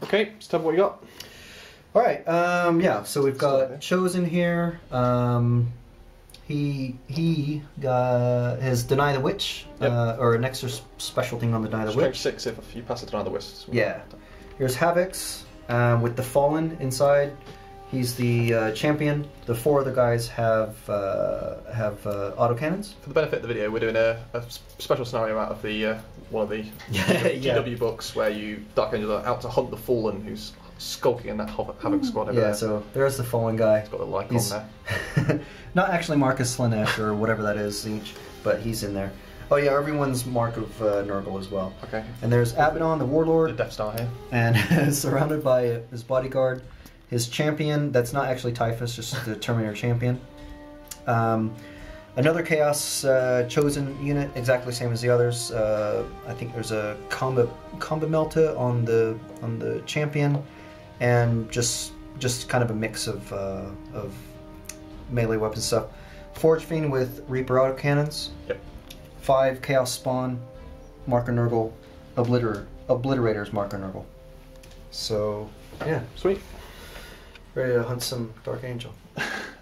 Okay, let's tell me what you got. All right. Yeah. So we've got Chosen here. He has Deny the Witch, or an extra special thing on the Deny the Witch. 6 if you pass it Deny the Witch. Yeah. Here's Havoc's with the Fallen inside. He's the champion. The 4 other guys have autocannons. For the benefit of the video, we're doing a special scenario out of the one of the GW books where you Dark Angels are out to hunt the Fallen who's skulking in that Havoc squad over there. Yeah, so there's the Fallen guy. He's got the like on there. Not actually Marcus Slanesh or whatever that is each, but he's in there. Oh yeah, everyone's Mark of Nurgle as well. Okay. And there's Abaddon, the Warlord. The Death Star here. And surrounded by his bodyguard, his champion, that's not actually Typhus, just the Terminator champion. Another Chaos Chosen unit, exactly the same as the others. I think there's a Comba Melta on the champion, and just kind of a mix of melee weapon stuff. Forge Fiend with Reaper autocannons. Yep. 5 Chaos Spawn, Marker Nurgle, Obliterators Marker Nurgle. So yeah, sweet. Ready to hunt some Dark Angel.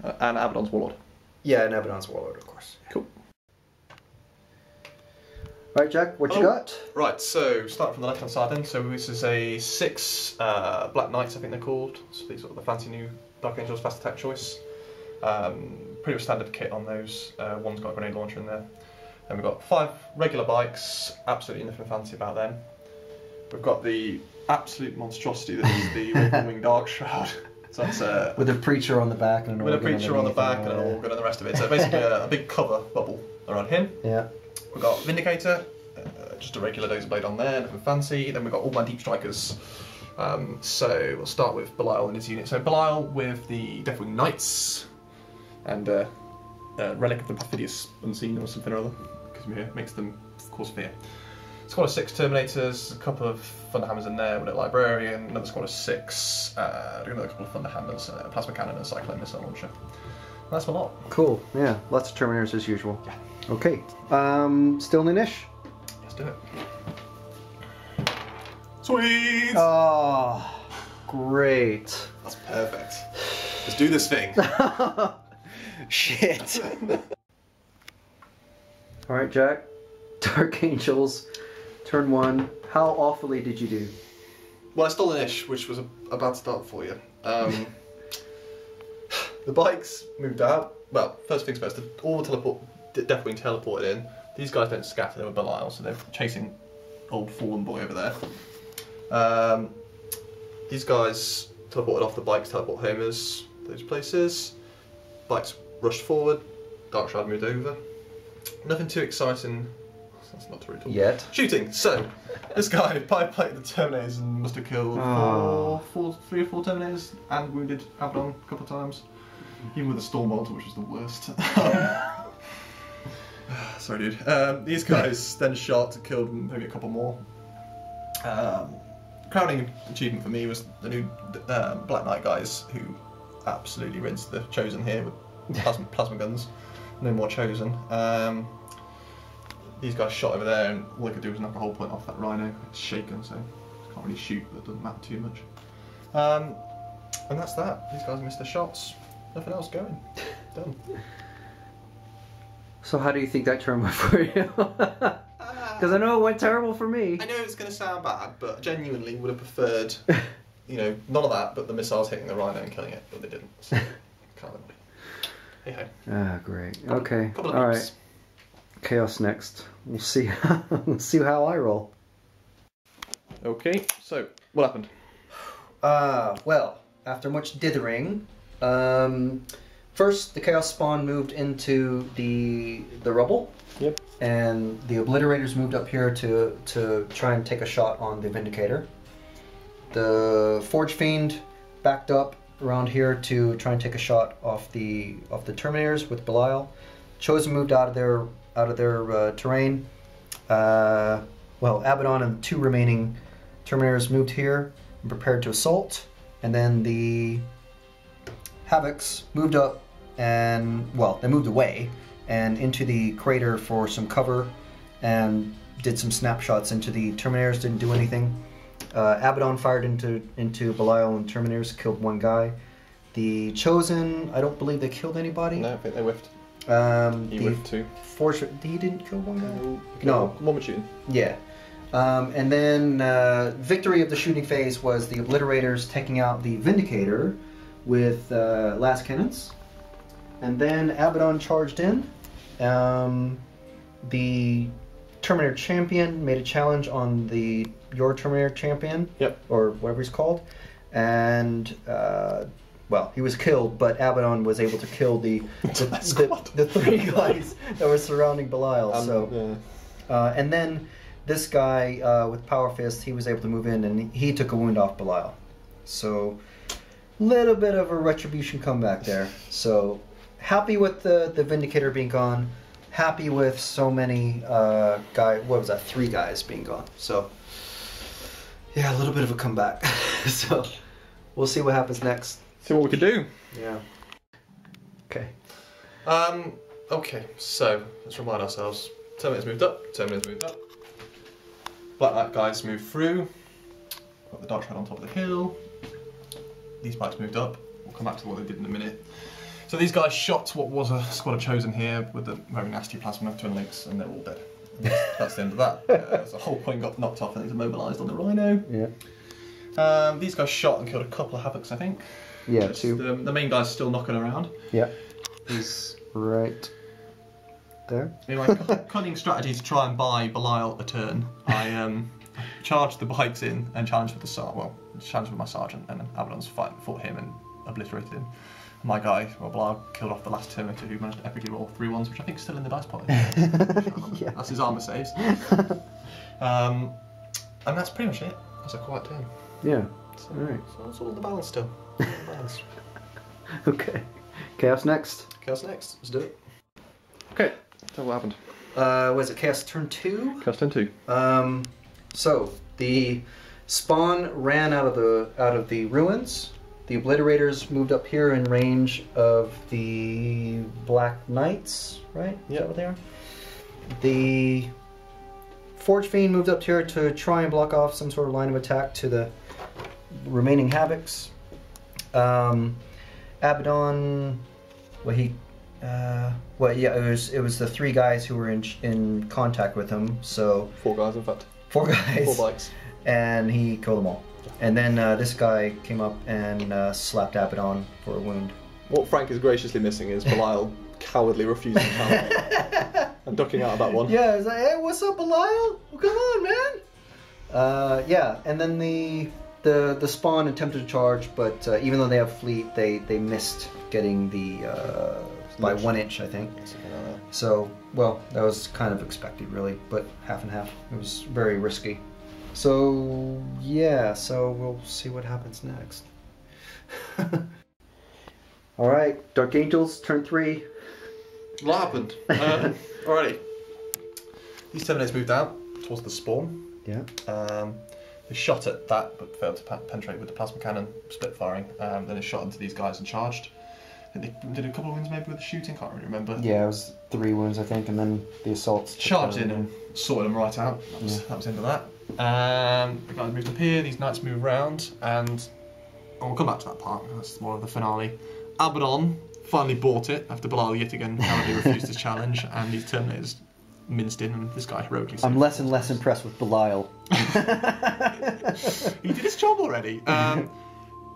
And Abaddon's Warlord. Yeah, and Abaddon's Warlord, of course. Cool. Right, Jack, what you got? Right, so starting from the left-hand side then. So this is a 6 Black Knights, I think they're called. So these are the fancy new Dark Angels fast attack choice. Pretty much standard kit on those. One's got a grenade launcher in there. Then we've got 5 regular bikes, absolutely nothing fancy about them. We've got the absolute monstrosity that is the Raven Wing Dark Shroud. So that's with a preacher on the back and an with organ a preacher on the back and an organ and the rest of it. So basically a big cover bubble around him. Yeah. We've got Vindicator, just a regular Dozer Blade on there, nothing fancy. Then we've got all my Deep Strikers. So we'll start with Belial and his unit. So Belial with the Deathwing Knights and Relic of the Perfidious Unseen or something or other, because it makes them cause fear. Squad of 6 Terminators, a couple of Thunderhammers in there with a Librarian, another squad of 6, another couple of Thunderhammers, a Plasma Cannon and a Cyclone Missile Launcher. And that's a lot. Cool, yeah, lots of Terminators as usual. Yeah. Okay, still in-ish? Let's do it. Sweet! Oh, great. That's perfect. Let's do this thing. Shit. Alright, Jack. Dark Angels, turn 1. How awfully did you do? Well, I stole an ish, which was a bad start for you. The bikes moved out. Well, first things first, all the Deathwing teleported in. These guys don't scatter, they were Belial, so they're chasing old Fallen Boy over there. These guys teleported off the bikes, teleport homers, those places. Bikes rushed forward, Dark Shroud moved over. Nothing too exciting. That's not true at all. Yet. Shooting. So, this guy pipe-plated the Terminators and must have killed 3 or 4 Terminators and wounded Abaddon a couple of times. Even with the Storm Bolter, which was the worst. Sorry, dude. These guys then shot, killed maybe a couple more. Crowning achievement for me was the new Black Knight guys who absolutely rinsed the Chosen here with plasma guns. No more Chosen. These guys shot over there and all they could do was knock a whole point off that Rhino. It's shaken, so can't really shoot, but it doesn't matter too much. And that's that. These guys missed their shots. Nothing else going. Done. So how do you think that turned out for you? Because I know it went terrible for me. I know it's going to sound bad, but I genuinely would have preferred, you know, none of that, but the missiles hitting the Rhino and killing it, but they didn't. So, can't win. Hey ho. Ah, great. Okay. Couple of all leaps. right. Chaos next. We'll see. We'll see how I roll. Okay. So what happened? Well, after much dithering, first the Chaos Spawn moved into the rubble. Yep. And the Obliterators moved up here to try and take a shot on the Vindicator. The Forge Fiend backed up around here to try and take a shot off the Terminators with Belial. Chosen moved out of their terrain. Well, Abaddon and the 2 remaining Terminators moved here and prepared to assault. And then the Havocs moved up and, well, they moved away and into the crater for some cover and did some snapshots into the Terminators, didn't do anything. Abaddon fired into Belial and Terminators, killed one guy. The Chosen, I don't believe they killed anybody. No, I think they whiffed. He whiffed too. He didn't kill one guy? No. One was shooting. Yeah. And then victory of the shooting phase was the Obliterators taking out the Vindicator with last cannons. And then Abaddon charged in. The Terminator Champion made a challenge on your Terminator Champion. Yep. Or whatever he's called. And, well, he was killed, but Abaddon was able to kill the 3 guys that were surrounding Belial. And then this guy with Power Fist, he was able to move in and he took a wound off Belial. So, little bit of a retribution comeback there. So, happy with the Vindicator being gone. Happy with so many what was that? 3 guys being gone. So, yeah, a little bit of a comeback. So, we'll see what happens next. See what we can do. Yeah. Okay. Okay, so let's remind ourselves. Terminators moved up, Terminators moved up. Black Knight guys moved through. Got the Dark Shroud on top of the hill. These bikes moved up. We'll come back to what they did in a minute. So these guys shot what was a squad of Chosen here with the very nasty plasma twin links, and they're all dead. That's the end of that. So the whole point got knocked off and it's immobilised on the Rhino. Yeah. These guys shot and killed a couple of Havocs, I think. Yeah, 2. The main guy's still knocking around. Yeah. He's right there. In my cunning strategy to try and buy Belial a turn, I charged the bikes in and challenged with challenged with my sergeant, and then Abaddon's fought him and obliterated him. My guy, Belial, killed off the last Terminator who managed to epically roll 3 ones, which I think is still in the dice pot. Yeah. That's his armour saves. And that's pretty much it. That's a quiet turn. Yeah. So, alright. So it's all in the balance still. Okay. Chaos next. Chaos next. Let's do it. Okay. So what happened? Was it Chaos turn 2? Chaos turn 2. So the spawn ran out of the ruins. The Obliterators moved up here in range of the Black Knights, right? Is that what they are? The Forge Fiend moved up here to try and block off some sort of line of attack to the remaining Havocs. Abaddon, it was the 3 guys who were in contact with him. So 4 guys, in fact. 4 guys. 4 bikes. And he killed them all. And then this guy came up and slapped Abaddon for a wound. What Frank is graciously missing is Belial cowardly refusing to help and ducking out of that one. Yeah, he's like, hey, what's up, Belial? Well, come on, man. Yeah, and then the spawn attempted to charge, but even though they have fleet, they missed getting the by 1 inch, I think. So, well, that was kind of expected, really, but half and half. It was very risky. So, yeah, so we'll see what happens next. Alright, Dark Angels, turn 3. What happened? Alrighty. These Terminators moved out towards the spawn. Yeah. They shot at that, but failed to penetrate with the plasma cannon, split firing. Then they shot into these guys and charged. I think they did a couple of wounds maybe with the shooting, can't really remember. Yeah, it was 3 wounds, I think, and then the assaults. Charged in and sorted them right out. That was the end of that. The guys moved up here, these knights moved around, and we'll come back to that part, that's more of the finale. Abaddon finally bought it after Belial yet again cowardly refused his challenge, and these Terminators minced in, and this guy heroically saved. I'm less and less impressed with Belial. He did his job already.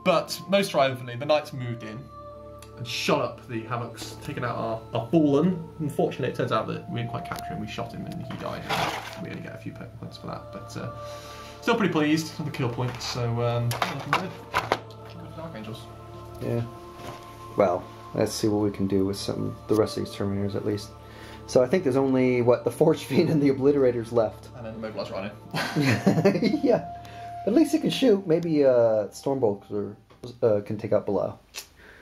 But most triumphantly, the knights moved in and shot up the Havocs, taking out our fallen. Unfortunately, it turns out that we didn't quite capture him. We shot him and he died. We only get a few points for that, but still pretty pleased with the kill point. So, looking good. Good Dark Angels. Yeah. Well, let's see what we can do with the rest of these Terminators at least. So I think there's only, the Forge Fiend and the Obliterators left. And then the Mobilised Rhino. Yeah. At least he can shoot. Maybe Stormbolter can take out Belial.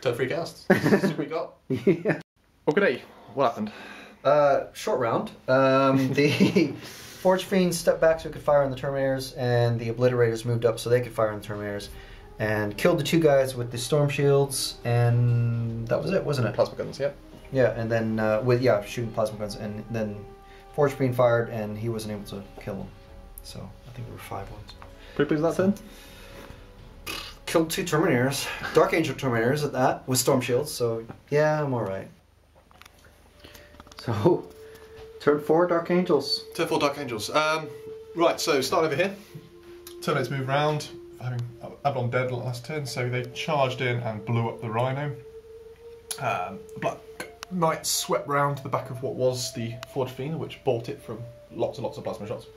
Turn 3 casts. This is what we got. Yeah. Okay, what happened? Short round. The Forge Fiend stepped back so he could fire on the Terminators, and the Obliterators moved up so they could fire on the Terminators, and killed the 2 guys with the Storm Shields, and that was it, wasn't it? Plasma guns, yep. Yeah, and then shooting plasma guns, and then Forge Fiend fired, and he wasn't able to kill them. So I think there were 5 ones. Pretty pleased with that turn? Killed 2 Terminators. Dark Angel Terminators at that, with Storm Shields, so yeah, I'm alright. So, turn 4 Dark Angels. Turn 4 Dark Angels. Right, so start over here. Terminators move around, having Avalon dead last turn, so they charged in and blew up the Rhino. Black Knights swept round to the back of what was the Forge Fiend, which bought it from lots and lots of plasma shots.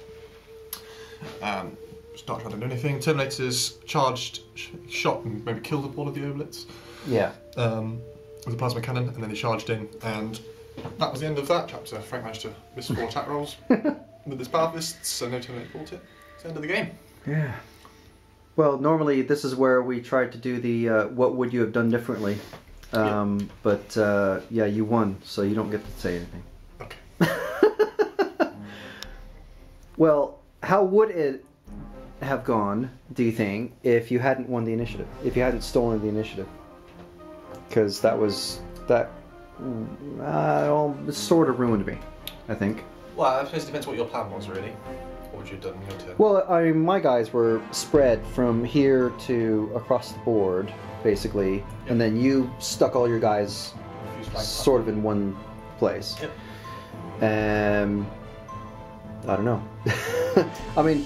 Not trying to do anything. Terminators charged, shot, and maybe killed all of the Oblits. Yeah. With a plasma cannon, and then they charged in, and that was the end of that chapter. Frank managed to miss 4 attack rolls with his power fists, so no Terminator fought it. It's the end of the game. Yeah. Well, normally this is where we tried to do the what would you have done differently. But yeah, you won, so you don't get to say anything. Okay. Well, how would it have gone, do you think, if you hadn't won the initiative? If you hadn't stolen the initiative? Because that sort of ruined me, I think. Well, I suppose it depends what your plan was, really. What would you have done in your turn? Well, my guys were spread from here to across the board, basically, and then you stuck all your guys sort of in one place. Yep. I don't know. I mean,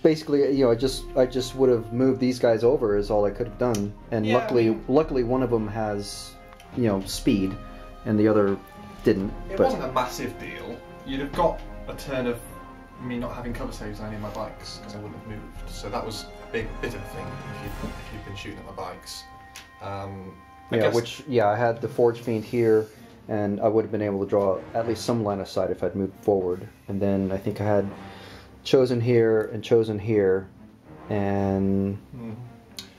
basically, you know, I just would have moved these guys over is all I could have done, and yeah, luckily one of them has, you know, speed, and the other didn't. It wasn't a massive deal. You'd have got a turn of me not having cover saves on any of my bikes because I wouldn't have moved. So that was a bit of a thing if you'd been shooting at my bikes. I had the Forge Fiend here, and I would have been able to draw at least some line of sight if I'd moved forward. And then I think I had chosen here, and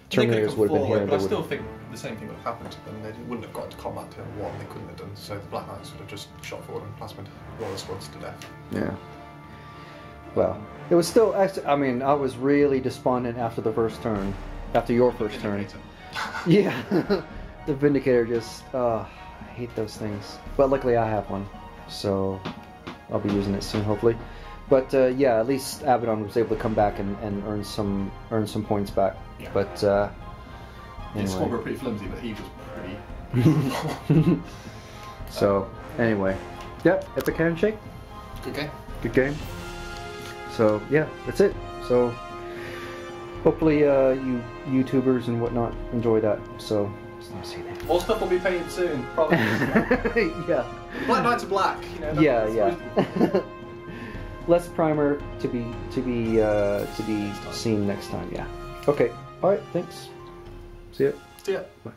Terminators would have been here. But I still think the same thing would have happened to them. They wouldn't have got into combat turn 1, they couldn't have done. So the Black Knights would have just shot forward and plasmid all the squads to death. Yeah. Well, it was still, I mean, I was really despondent after the first turn. After your first turn. Yeah. The Vindicator just, I hate those things. But luckily I have one. So I'll be using it soon, hopefully. But yeah, at least Abaddon was able to come back and earn some points back. Yeah. But anyway. His squad were pretty flimsy, but he was pretty. So anyway, yep, Epic Handshake. Good game. Good game. So yeah, that's it. So hopefully you YouTubers and whatnot enjoy that. So see that. More stuff will be paid soon, probably. Yeah. Black Knights are black. You know, yeah. Less primer to be seen next time. Yeah. Okay. All right. Thanks. See ya. See ya. Bye.